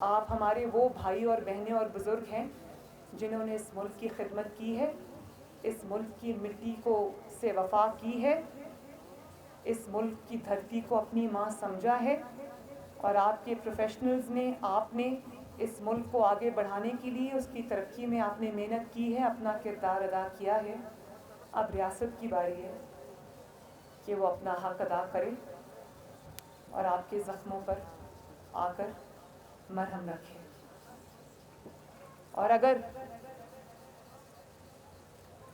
आप हमारे वो भाई और बहनें और बुज़ुर्ग हैं जिन्होंने इस मुल्क की खिदमत की है, इस मुल्क की मिट्टी को से वफ़ा की है, इस मुल्क की धरती को अपनी माँ समझा है और आपके प्रोफेशनल्स ने आपने इस मुल्क को आगे बढ़ाने के लिए उसकी तरक्की में आपने मेहनत की है, अपना किरदार अदा किया है। अब रियासत की बारी है कि वो अपना हक अदा करे और आपके ज़ख्मों पर आकर मरहम रखे। और अगर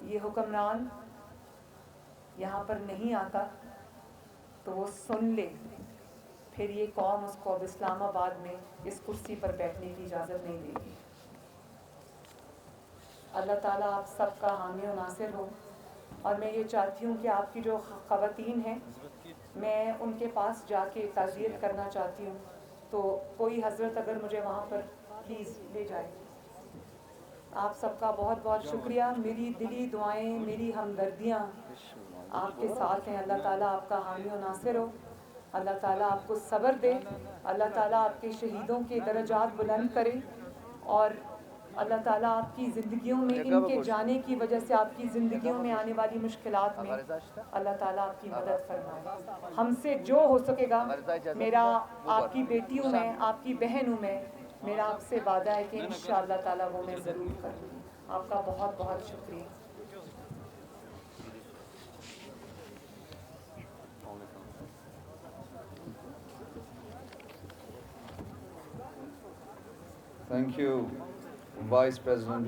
ये हुक्मरान यहाँ पर नहीं आता तो वो सुन ले, फिर ये कौम उसको अब इस्लामाबाद में इस कुर्सी पर बैठने की इजाज़त नहीं देगी। अल्लाह ताला आप सबका हामी और नासिर हो। और मैं ये चाहती हूँ कि आपकी जो ख़वातीन हैं, मैं उनके पास जाके ताज़ियत करना चाहती हूँ, तो कोई हज़रत अगर मुझे वहाँ पर प्लीज़ ले जाए। आप सबका बहुत बहुत शुक्रिया। मेरी दिली दुआएं, मेरी हमदर्दियाँ आपके साथ हैं। अल्लाह ताला आपका हामी और नासिर हो। अल्लाह ताला आपको सब्र दे। अल्लाह ताला आपके शहीदों के दर्जात बुलंद करे और अल्लाह ताला आपकी ज़िंदगियों में, इनके जाने की वजह से आपकी ज़िंदगियों में आने वाली मुश्किलात में अल्लाह ताला आपकी मदद फरमाए। हमसे जो हो सकेगा, मेरा आपकी बेटी हूँ मैं, आपकी बहन हूँ मैं, मेरा आपसे वादा है कि इंशाअल्लाह ताला वो मैं ज़रूर करूँगी। आपका बहुत बहुत शुक्रिया। Thank you, Vice President.